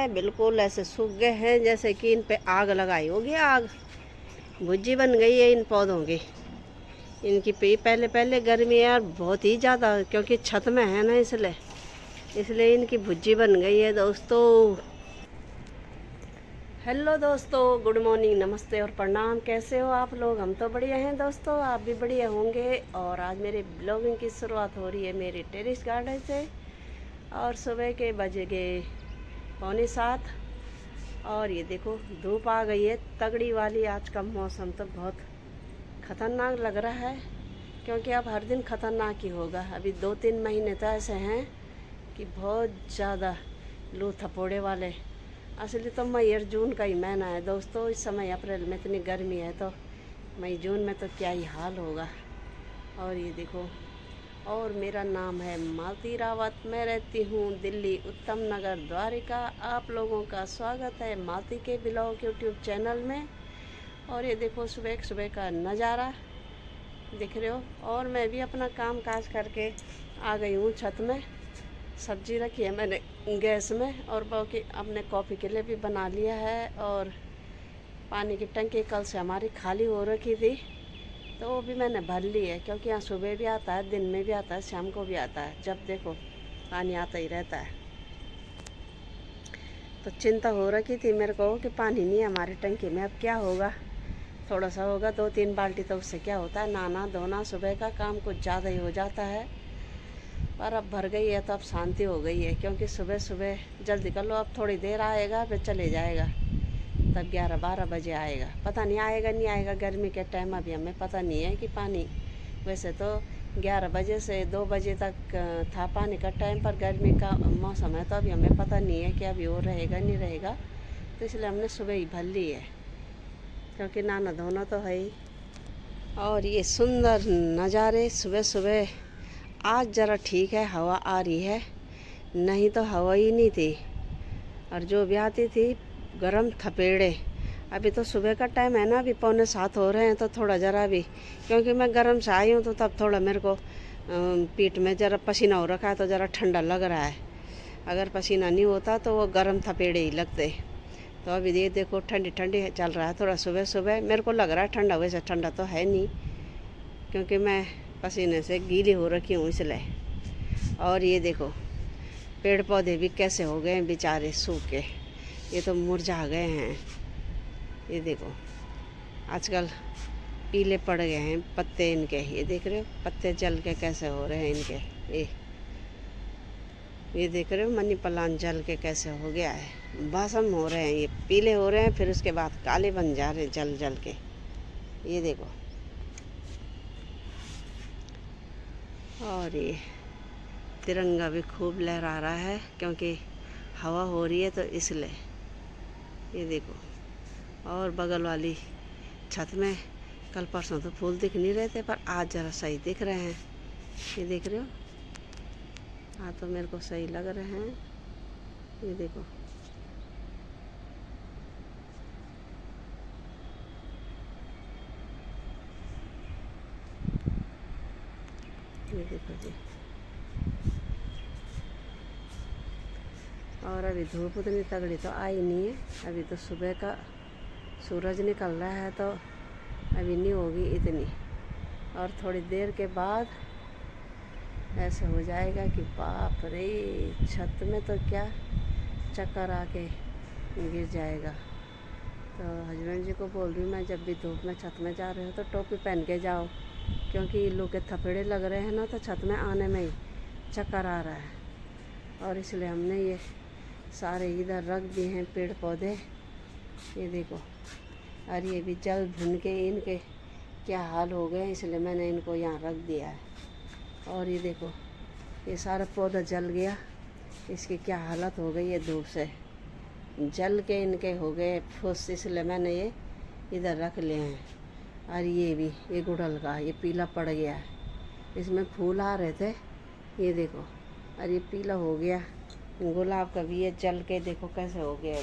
बिल्कुल ऐसे सूख गए हैं जैसे कि इन पे आग लगाई होगी। आग भुज्जी बन गई है इन पौधों की। इनकी पहले पहले गर्मी है यार बहुत ही ज़्यादा, क्योंकि छत में है ना, इसलिए इनकी भुज्जी बन गई है दोस्तों। हेलो दोस्तों, गुड मॉर्निंग, नमस्ते और प्रणाम। कैसे हो आप लोग? हम तो बढ़िया हैं दोस्तों, आप भी बढ़िया होंगे। और आज मेरे ब्लॉगिंग की शुरुआत हो रही है मेरे टेरेस गार्डन से। और सुबह के बजे गए 6:45 और ये देखो धूप आ गई है तगड़ी वाली। आज का मौसम तो बहुत ख़तरनाक लग रहा है, क्योंकि अब हर दिन ख़तरनाक ही होगा। अभी 2-3 महीने तो ऐसे हैं कि बहुत ज़्यादा लू थपोड़े वाले। असली तो मई और जून का ही महीना है दोस्तों। इस समय अप्रैल में इतनी गर्मी है, तो मई जून में तो क्या ही हाल होगा। और ये देखो, और मेरा नाम है मालती रावत, मैं रहती हूँ दिल्ली उत्तम नगर द्वारिका। आप लोगों का स्वागत है मालती के ब्लॉग यूट्यूब चैनल में। और ये देखो सुबह सुबह का नज़ारा दिख रहे हो। और मैं भी अपना काम काज करके आ गई हूँ छत में। सब्जी रखी है मैंने गैस में, और बाकी अपने कॉफ़ी के लिए भी बना लिया है। और पानी की टंकी कल से हमारी खाली हो रखी थी, तो वो भी मैंने भर ली है, क्योंकि यहाँ सुबह भी आता है, दिन में भी आता है, शाम को भी आता है। जब देखो पानी आता ही रहता है। तो चिंता हो रखी थी मेरे को कि पानी नहीं है हमारी टंकी में, अब क्या होगा। थोड़ा सा होगा, 2-3 बाल्टी, तो उससे क्या होता है, नहाना धोना सुबह का काम कुछ ज़्यादा ही हो जाता है। पर अब भर गई है तो अब शांति हो गई है, क्योंकि सुबह सुबह जल्दी कर लो। अब थोड़ी देर आएगा फिर चले जाएगा, तब 11-12 बजे आएगा। पता नहीं आएगा नहीं आएगा, गर्मी के टाइम अभी हमें पता नहीं है कि पानी। वैसे तो 11 बजे से 2 बजे तक था पानी का टाइम, पर गर्मी का मौसम है तो अभी हमें पता नहीं है कि अभी वो रहेगा नहीं रहेगा। तो इसलिए हमने सुबह ही भर ली है, क्योंकि नहाना धोना तो है ही। और ये सुंदर नज़ारे सुबह सुबह। आज ज़रा ठीक है, हवा आ रही है, नहीं तो हवा ही नहीं थी। और जो भी आती थी गरम थपेड़े। अभी तो सुबह का टाइम है ना, अभी 6:45 हो रहे हैं, तो थोड़ा ज़रा भी, क्योंकि मैं गर्म से आई हूँ तो तब थोड़ा मेरे को पीठ में ज़रा पसीना हो रखा है, तो ज़रा ठंडा लग रहा है। अगर पसीना नहीं होता तो वो गरम थपेड़े ही लगते। तो अभी ये देखो ठंडी ठंडी चल रहा है थोड़ा सुबह सुबह। मेरे को लग रहा है ठंडा, वैसे ठंडा तो है नहीं, क्योंकि मैं पसीने से गीली हो रखी हूँ इसलिए। और ये देखो पेड़ पौधे भी कैसे हो गए हैं बेचारे सूखे, ये तो मुरझा गए हैं। ये देखो आजकल पीले पड़ गए हैं पत्ते इनके, ये देख रहे हो पत्ते जल के कैसे हो रहे हैं इनके। ये देख रहे हो मनी प्लांट जल के कैसे हो गया है, भस्म हो रहे हैं। ये पीले हो रहे हैं, फिर उसके बाद काले बन जा रहे हैं जल जल के। ये देखो, और ये तिरंगा भी खूब लहरा रहा है, क्योंकि हवा हो रही है तो इसलिए। ये देखो, और बगल वाली छत में कल परसों तो फूल दिख नहीं रहे थे, पर आज ज़रा सही दिख रहे हैं। ये देख रहे हो, हाँ तो मेरे को सही लग रहे हैं। ये देखो, ये देखो जी। और अभी धूप उतनी तगड़ी तो आई नहीं है, अभी तो सुबह का सूरज निकल रहा है, तो अभी नहीं होगी इतनी। और थोड़ी देर के बाद ऐसे हो जाएगा कि बाप रे, छत में तो क्या चक्कर आके गिर जाएगा। तो हस्बैंड जी को बोल रही हूँ मैं, जब भी धूप में छत में जा रहे हो तो टोपी पहन के जाओ, क्योंकि लू के थपेड़े लग रहे हैं ना, तो छत में आने में ही चक्कर आ रहा है। और इसलिए हमने ये सारे इधर रख दिए हैं पेड़ पौधे। ये देखो, और ये भी जल भुन के इनके क्या हाल हो गए, इसलिए मैंने इनको यहाँ रख दिया है। और ये देखो, ये सारा पौधा जल गया, इसकी क्या हालत हो गई है, धूप से जल के इनके हो गए फुस, इसलिए मैंने ये इधर रख लिए हैं। और ये भी, ये गुड़हल का ये पीला पड़ गया है, इसमें फूल आ रहे थे, ये देखो, और ये पीला हो गया। गुलाब का भी ये जल के देखो कैसे हो गया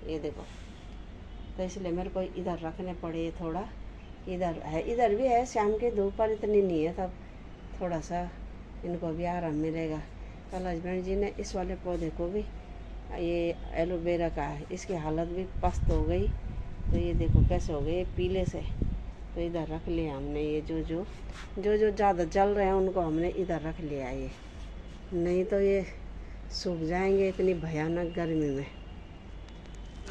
ये देखो। तो इसलिए मेरे को इधर रखने पड़े थोड़ा। इधर है, इधर भी है, शाम की धूप पर इतनी नहीं है, तब थोड़ा सा इनको भी आराम मिलेगा। कल हस्बैंड जी ने इस वाले पौधे को भी ये एलोवेरा का है, इसकी हालत भी पस्त हो गई। तो ये देखो कैसे हो गए पीले से। तो इधर रख लिया हमने, ये जो ज़्यादा जल रहे हैं उनको हमने इधर रख लिया। ये नहीं तो ये सूख जाएंगे इतनी भयानक गर्मी में।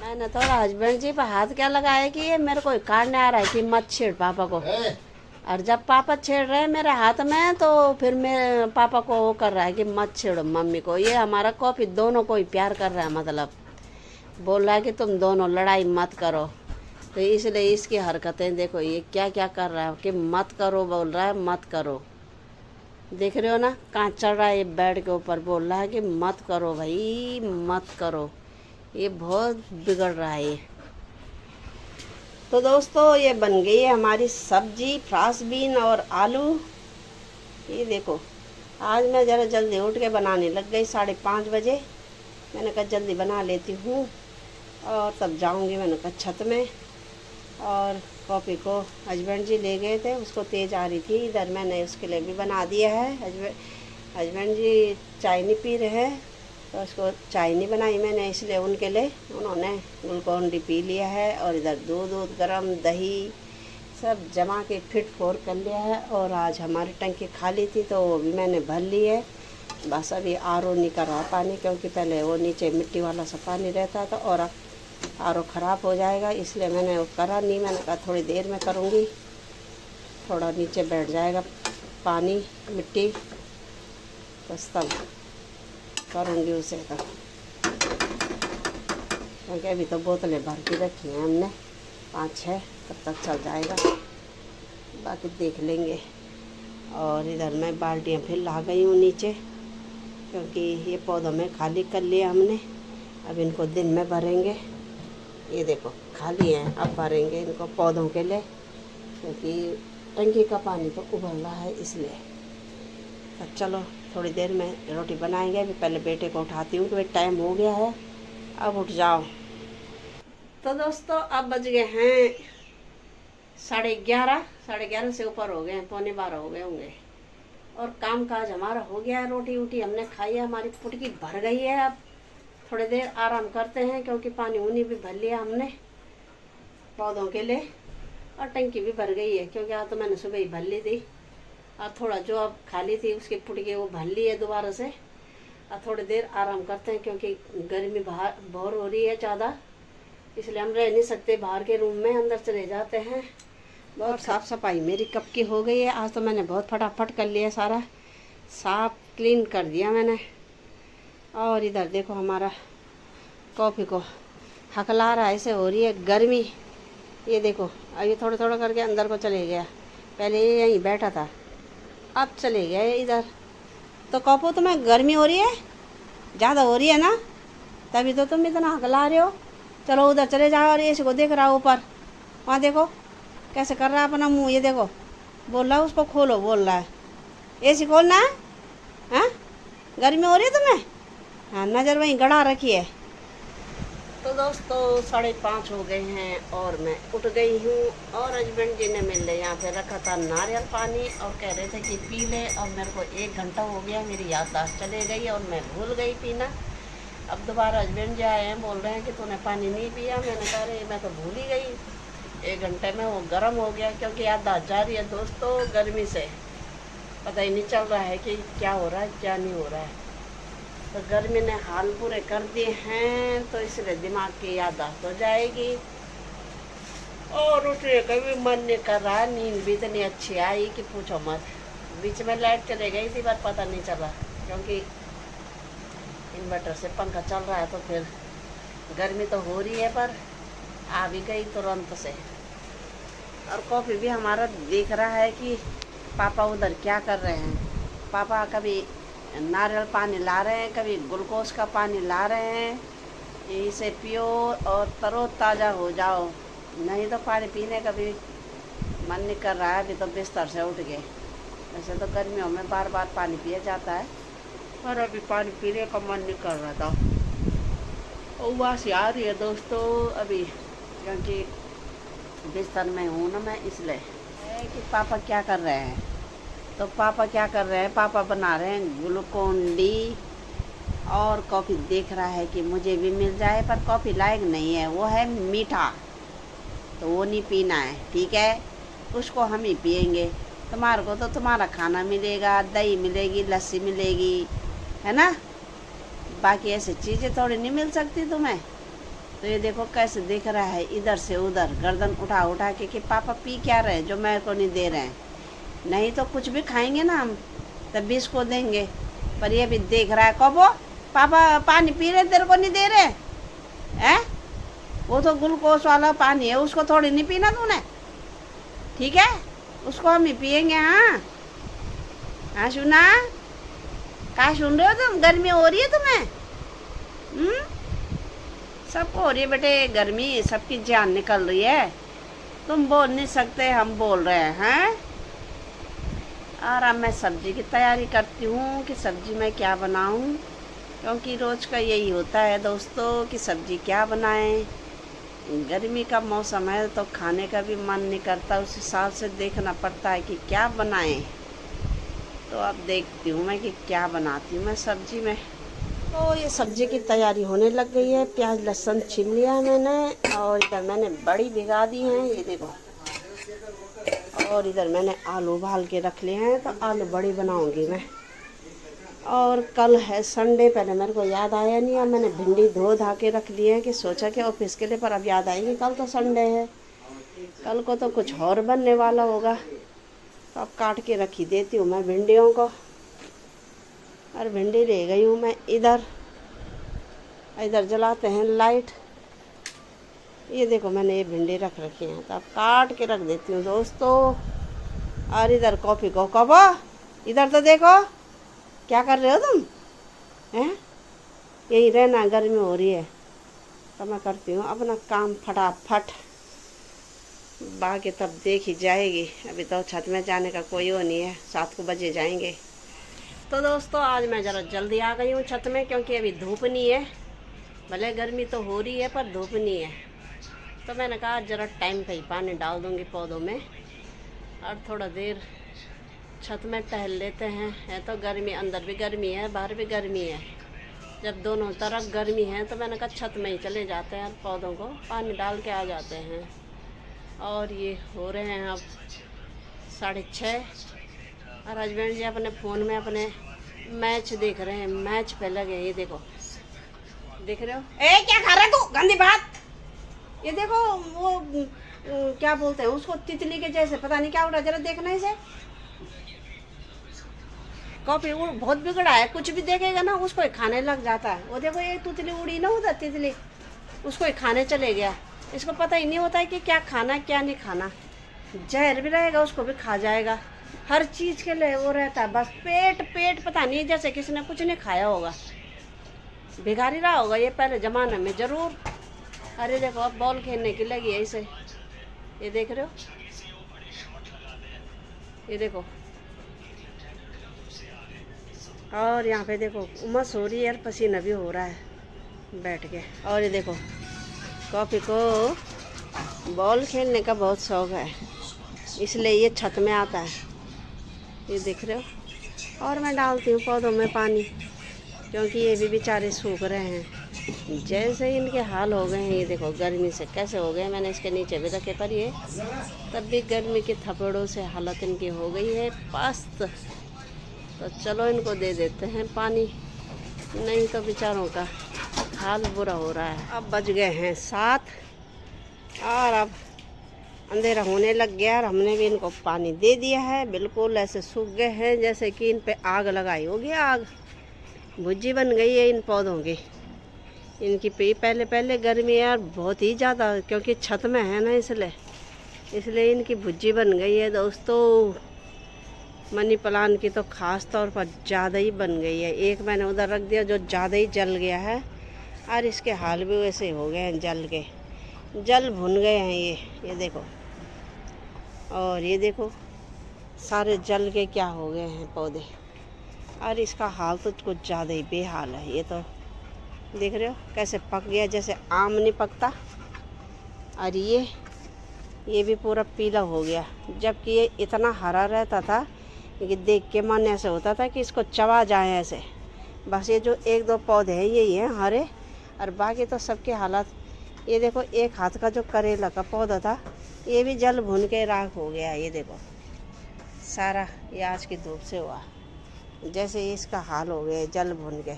मैंने तो हस्बैंड जी पर हाथ क्या लगाया कि ये मेरे को काटने आ रहा है कि मत छेड़ पापा को। और जब पापा छेड़ रहे हैं मेरे हाथ में तो फिर मेरे पापा को वो कर रहा है कि मत छेड़ो मम्मी को। ये हमारा कॉपी दोनों को ही प्यार कर रहा है, मतलब बोल रहा है कि तुम दोनों लड़ाई मत करो। तो इसलिए इसकी हरकतें देखो, ये क्या क्या कर रहा है कि मत करो बोल रहा है, मत करो। देख रहे हो ना कहाँ चढ़ रहा है ये बेड के ऊपर, बोल रहा है कि मत करो भाई मत करो। ये बहुत बिगड़ रहा है ये। तो दोस्तों ये बन गई है हमारी सब्जी, फ्रांस बीन और आलू। ये देखो आज मैं ज़रा जल्दी उठ के बनाने लग गई, 5:30 बजे। मैंने कहा जल्दी बना लेती हूँ और तब जाऊँगी मैंने कहा छत में। और कॉफ़ी को हस्बैंड जी ले गए थे, उसको तेज़ आ रही थी। इधर मैंने उसके लिए भी बना दिया है। हस्बैंड जी चाय नहीं पी रहे हैं तो उसको चाय नहीं बनाई मैंने, इसलिए उनके लिए उन्होंने ग्लूकोन डी पी लिया है। और इधर दूध गरम दही सब जमा के फिट फोर कर लिया है। और आज हमारी टंकी खाली थी तो वो भी मैंने भर ली है। बस अभी आर.ओ. नहीं कर रहा पानी, क्योंकि पहले वो नीचे मिट्टी वाला सा पानी रहता था और आर.ओ. ख़राब हो जाएगा, इसलिए मैंने वो करा नहीं। मैंने कहा थोड़ी देर में करूँगी, थोड़ा नीचे बैठ जाएगा पानी मिट्टी, बस तब करूँगी उसे। तो क्योंकि अभी तो बोतलें भर के रखी हैं हमने 5-6, तब तक चल जाएगा, बाकी देख लेंगे। और इधर मैं बाल्टियाँ फिर ला गई हूँ नीचे, क्योंकि ये पौधों में खाली कर लिया हमने। अब इनको दिन में भरेंगे। ये देखो खाली हैं, अब भरेंगे इनको पौधों के लिए, क्योंकि टंकी का पानी तो उबल रहा है इसलिए। तो चलो थोड़ी देर में रोटी बनाएंगे। अभी पहले बेटे को उठाती हूँ कि टाइम हो गया है, अब उठ जाओ। तो दोस्तों अब बज गए हैं 11:30, 11:30 से ऊपर हो गए हैं, 11:15 हो गए होंगे। और काम काज हमारा हो गया है, रोटी वोटी हमने खाई है, हमारी पुटकी भर गई है। अब थोड़ी देर आराम करते हैं, क्योंकि पानी उनी भी भर लिया हमने पौधों के लिए। और टंकी भी भर गई है, क्योंकि आज तो मैंने सुबह ही भर ली थी। और थोड़ा जो अब खाली थी उसकी पुटकी वो भर ली है दोबारा से। और थोड़ी देर आराम करते हैं, क्योंकि गर्मी बाहर बहुत हो रही है ज़्यादा, इसलिए हम रह नहीं सकते बाहर के रूम में, अंदर चले जाते हैं। बहुत साफ़ सफाई मेरी कब की हो गई है। आज तो मैंने बहुत फटाफट कर लिया, सारा साफ क्लीन कर दिया मैंने। और इधर देखो हमारा कॉफ़ी को हकला रहा है, ऐसे हो रही है गर्मी। ये देखो अभी थोड़ा थोड़ा करके अंदर को चले गया, पहले ये यहीं बैठा था, अब चले गए इधर। तो कॉपो तुम्हें गर्मी हो रही है, ज़्यादा हो रही है ना, तभी तो तुम इतना हकला रहे हो। चलो उधर चले जाओ। और एसी को देख रहा हो ऊपर, वहाँ देखो कैसे कर रहा है अपना मुंह। ये देखो बोल रहा है उसको खोलो, बोल रहा है एसी खोलना है। हाँ गर्मी हो रही है तुम्हें, हाँ नज़र वहीं गड़ा रखी है। तो दोस्तों 5:30 हो गए हैं और मैं उठ गई हूँ। और हस्बैंड जी ने मेरे लिए यहाँ पे रखा था नारियल पानी और कह रहे थे कि पी ले। और मेरे को 1 घंटा हो गया, मेरी याददाश्त चले गई और मैं भूल गई पीना। अब दोबारा हस्बैंड जी आए हैं, बोल रहे हैं कि तूने पानी नहीं पिया। मैंने कहा अरे मैं तो भूल ही गई। 1 घंटे में वो गर्म हो गया, क्योंकि याददाश्त जा रही है दोस्तों गर्मी से, पता ही नहीं चल रहा है कि क्या हो रहा है क्या नहीं हो रहा है। तो गर्मी ने हाल पूरे कर दिए हैं, तो इसलिए दिमाग की याददाश्त हो जाएगी। और उठने का भी मन नहीं कर रहा। नींद भी इतनी अच्छी आई कि पूछो मत। बीच में लाइट चले गई थी पर पता नहीं चला, क्योंकि इन्वर्टर से पंखा चल रहा है, तो फिर गर्मी तो हो रही है पर आ भी गई तुरंत से। और कॉफ़ी भी हमारा देख रहा है कि पापा उधर क्या कर रहे हैं। पापा कभी नारियल पानी ला रहे हैं, कभी ग्लूकोज का पानी ला रहे हैं। इसे पियो और तरोताज़ा हो जाओ, नहीं तो पानी पीने का भी मन नहीं कर रहा है। अभी तो बिस्तर से उठ गए। वैसे तो गर्मियों में बार बार पानी पिया जाता है, पर अभी पानी पीने का मन नहीं कर रहा था। उबास आ रही है दोस्तों अभी, क्योंकि बिस्तर में हूँ ना मैं, इसलिए है कि पापा क्या कर रहे हैं। तो पापा क्या कर रहे हैं, पापा बना रहे हैं ग्लूकोन डी और कॉफ़ी देख रहा है कि मुझे भी मिल जाए, पर कॉफ़ी लायक नहीं है, वो है मीठा, तो वो नहीं पीना है, ठीक है। उसको हम ही पियेंगे। तुम्हारे को तो तुम्हारा खाना मिलेगा, दही मिलेगी, लस्सी मिलेगी, है ना। बाकी ऐसी चीज़ें थोड़ी नहीं मिल सकती तुम्हें। तो ये देखो कैसे देख रहा है इधर से उधर, गर्दन उठा उठा के कि पापा पी क्या रहे जो मेरे को नहीं दे रहे हैं। नहीं तो कुछ भी खाएंगे ना हम, तब भी इसको देंगे। पर ये भी देख रहा है, कबो पापा पानी पी रहे तेरे को नहीं दे रहे हैं। वो तो ग्लूकोज वाला पानी है, उसको थोड़ी नहीं पीना तूने, ठीक है। उसको हम ही पियेंगे। हाँ हाँ सुना, क्या सुन रहे हो तुम? गर्मी हो रही है तुम्हें? सबको हो रही है बेटे गर्मी, सबकी जान निकल रही है। तुम बोल नहीं सकते, हम बोल रहे हैं। और अब मैं सब्जी की तैयारी करती हूँ कि सब्जी मैं क्या बनाऊँ, क्योंकि रोज़ का यही होता है दोस्तों कि सब्जी क्या बनाएं। गर्मी का मौसम है तो खाने का भी मन नहीं करता, उस हिसाब से देखना पड़ता है कि क्या बनाएं। तो अब देखती हूँ मैं कि क्या बनाती हूँ मैं सब्जी में। तो ये सब्जी की तैयारी होने लग गई है। प्याज लहसुन छील लिया है मैंने, और इधर मैंने बड़ी भिगा दी हैं, ये देखो। और इधर मैंने आलू उबाल के रख लिए हैं, तो आलू बड़ी बनाऊंगी मैं। और कल है संडे, पहले मेरे को याद आया नहीं, अब मैंने भिंडी धो धा के रख ली है कि सोचा कि ऑफिस के लिए, पर अब याद आएगी कल तो संडे है, कल को तो कुछ और बनने वाला होगा। तो अब काट के रखी देती हूँ मैं भिंडियों को। और भिंडी ले गई हूँ मैं इधर। इधर जलाते हैं लाइट। ये देखो मैंने ये भिंडी रख रखी हैं, तो अब काट के रख देती हूँ दोस्तों। और इधर कॉफ़ी को कबो, इधर तो देखो क्या कर रहे हो तुम हैं। यही रहना, गर्मी हो रही है तो मैं करती हूँ अपना काम फटाफट, बाकी तब देखी जाएगी। अभी तो छत में जाने का कोई वो नहीं है, 7 को बजे जाएंगे। तो दोस्तों आज मैं ज़रा जल्दी आ गई हूँ छत में, क्योंकि अभी धूप नहीं है। भले गर्मी तो हो रही है पर धूप नहीं है, तो मैंने कहा ज़रा टाइम पे ही पानी डाल दूँगी पौधों में, और थोड़ा देर छत में टहल लेते हैं। है तो गर्मी, अंदर भी गर्मी है बाहर भी गर्मी है। जब दोनों तरफ गर्मी है तो मैंने कहा छत में ही चले जाते हैं, पौधों को पानी डाल के आ जाते हैं। और ये हो रहे हैं अब 6:30, और हस्बैंड जी अपने फ़ोन में अपने मैच देख रहे हैं, मैच पे लगे। ये देखो, देख रहे हो? ए क्या खा रहा है तू, गंदी बात। ये देखो वो क्या बोलते हैं उसको, तितली के जैसे, पता नहीं क्या हो रहा, जरा देखना इसे। कॉफ़ी बहुत बिगड़ा है, कुछ भी देखेगा ना उसको ही खाने लग जाता है। वो देखो ये तितली उड़ी ना उधर, तितली उसको ही खाने चले गया। इसको पता ही नहीं होता है कि क्या खाना क्या नहीं खाना। जहर भी रहेगा उसको भी खा जाएगा, हर चीज़ के लिए वो रहता है। बस पेट पेट, पता नहीं जैसे किसी ने कुछ नहीं खाया होगा, भिखारी रहा होगा ये पहले ज़माने में ज़रूर। अरे देखो अब बॉल खेलने की लगी है इसे, ये देख रहे हो, ये देखो। और यहाँ पे देखो उमस हो रही है, पसीना भी हो रहा है बैठ के। और ये देखो कॉफ़ी को बॉल खेलने का बहुत शौक़ है, इसलिए ये छत में आता है, ये देख रहे हो। और मैं डालती हूँ पौधों में पानी, क्योंकि ये भी बेचारे सूख रहे हैं, जैसे इनके हाल हो गए हैं। ये देखो गर्मी से कैसे हो गए, मैंने इसके नीचे भी रखे, पर ये तब भी गर्मी के थपड़ों से हालत इनकी हो गई है पस्त। तो चलो इनको दे देते हैं पानी, नहीं तो बेचारों का हाल बुरा हो रहा है। अब बज गए हैं 7, और अब अंधेरा होने लग गया, और हमने भी इनको पानी दे दिया है। बिल्कुल ऐसे सूख गए हैं जैसे कि इन पे आग लगाई होगी, आग भुज्जी बन गई है इन पौधों की। इनकी पहले पहले गर्मी है और बहुत ही ज़्यादा, क्योंकि छत में है ना, इसलिए इनकी भुज्जी बन गई है दोस्तों। मनी प्लांट की तो ख़ास तौर पर ज़्यादा ही बन गई है। एक मैंने उधर रख दिया जो ज़्यादा ही जल गया है, और इसके हाल भी वैसे हो गए हैं, जल भुन गए हैं ये देखो। और ये देखो सारे जल के क्या हो गए हैं पौधे, और इसका हाल तो कुछ ज़्यादा ही बेहाल है। ये तो देख रहे हो कैसे पक गया, जैसे आम नहीं पकता। और ये भी पूरा पीला हो गया, जबकि ये इतना हरा रहता था कि देख के मन ऐसे होता था कि इसको चबा जाए ऐसे, बस ये जो एक दो पौधे हैं यही हैं हरे, और बाकी तो सबके हालत। ये देखो एक हाथ का जो करेला का पौधा था ये भी जल भुन के राख हो गया। ये देखो सारा ये आज की धूप से हुआ, जैसे इसका हाल हो गया जल भुन के,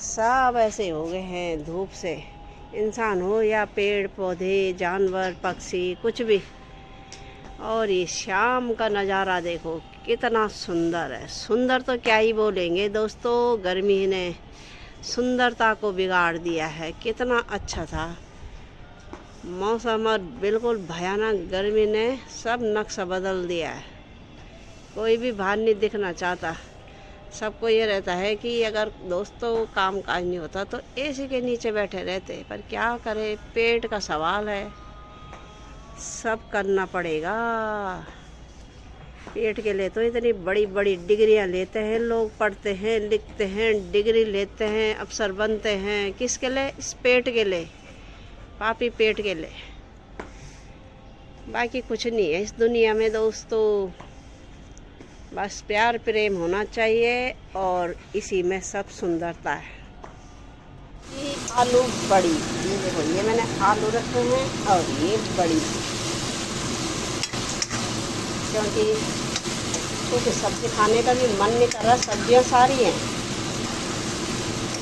सब ऐसे हो गए हैं धूप से। इंसान हो या पेड़ पौधे जानवर पक्षी कुछ भी। और ये शाम का नज़ारा देखो कितना सुंदर है। सुंदर तो क्या ही बोलेंगे दोस्तों, गर्मी ने सुंदरता को बिगाड़ दिया है। कितना अच्छा था मौसम और बिल्कुल भयानक गर्मी ने सब नक्शा बदल दिया है। कोई भी बाहर नहीं दिखना चाहता। सबको ये रहता है कि अगर दोस्तों काम काज नहीं होता तो एसी के नीचे बैठे रहते, पर क्या करें, पेट का सवाल है, सब करना पड़ेगा। पेट के लिए तो इतनी बड़ी बड़ी डिग्रियां लेते हैं लोग, पढ़ते हैं लिखते हैं, डिग्री लेते हैं, अफसर बनते हैं। किसके लिए? इस पेट के लिए, पापी पेट के लिए। बाकी कुछ नहीं है इस दुनिया में दोस्तों, बस प्यार प्रेम होना चाहिए और इसी में सब सुंदरता है। ये आलू बड़ी, ये देखो ये मैंने आलू रखे हैं और ये बड़ी, क्योंकि सब्जी खाने का भी मन नहीं कर रहा। सब्जियां सारी हैं,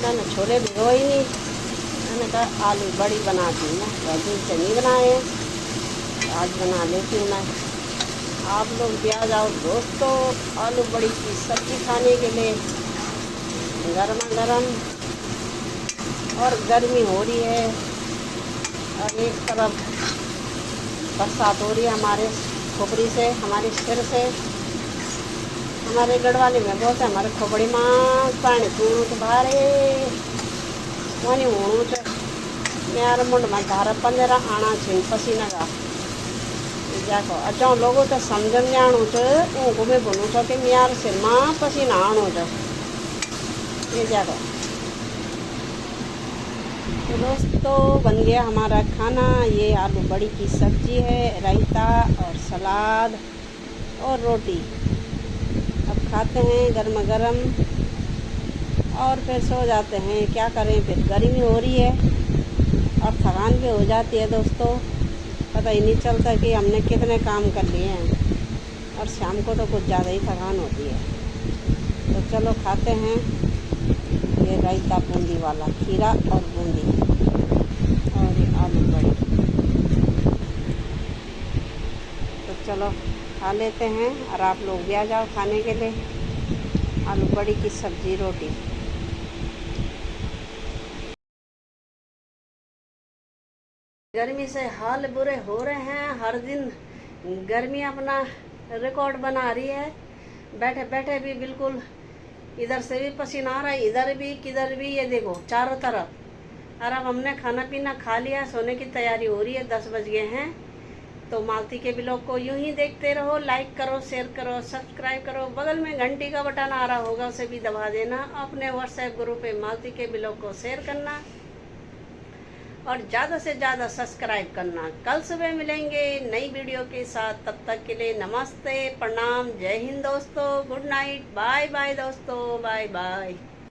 मैंने छोले भिगो ही नहीं, मैंने कहा आलू बड़ी बनाती हूँ। मैं बहुत दिन से नहीं बनाए, आज बना लेती हूँ मैं। आप लोग भी आ जाओ दोस्तों आलू बड़ी की सब्जी खाने के लिए, गर्मा गर्म। और गर्मी हो रही है और एक तरफ बरसात हो रही है हमारे खोपड़ी से, हमारे सिर से। हमारे गढ़वाली में बोलते हैं हमारे खोपड़ी माँ पानी पीणू तो भारे वही हूँ तो मेरा मुंड में धारा 15 आना छिन पसीना का जाको। अच्छा लोगों तो समझ जानू तो उनको मैं बोलूँ तो कि मेरे सिर में पसीना आणू तो ये जाको। तो दोस्तों बन गया हमारा खाना। ये आलू बड़ी की सब्जी है, रायता और सलाद और रोटी। अब खाते हैं गर्मा गर्म और फिर सो जाते हैं। क्या करें, फिर गर्मी हो रही है और थकान भी हो जाती है दोस्तों। पता ही नहीं चलता कि हमने कितने काम कर लिए हैं, और शाम को तो कुछ ज़्यादा ही थकान होती है। तो चलो खाते हैं ये रायता बूंदी वाला, खीरा और बूंदी और ये आलू बड़ी। तो चलो खा लेते हैं और आप लोग भी आ जाओ खाने के लिए। आलू बड़ी की सब्जी रोटी। गर्मी से हाल बुरे हो रहे हैं। हर दिन गर्मी अपना रिकॉर्ड बना रही है। बैठे बैठे भी बिल्कुल इधर से भी पसीना आ रहा है, इधर भी किधर भी, ये देखो चारों तरफ। और अब हमने खाना पीना खा लिया, सोने की तैयारी हो रही है, 10 बज गए हैं। तो मालती के ब्लॉग को यूं ही देखते रहो, लाइक करो, शेयर करो, सब्सक्राइब करो। बगल में घंटी का बटन आ रहा होगा, उसे भी दबा देना। अपने व्हाट्सएप ग्रुप पे मालती के ब्लॉग को शेयर करना और ज़्यादा से ज़्यादा सब्सक्राइब करना। कल सुबह मिलेंगे नई वीडियो के साथ, तब तक के लिए नमस्ते, प्रणाम, जय हिंद दोस्तों, गुड नाइट, बाय बाय दोस्तों, बाय बाय।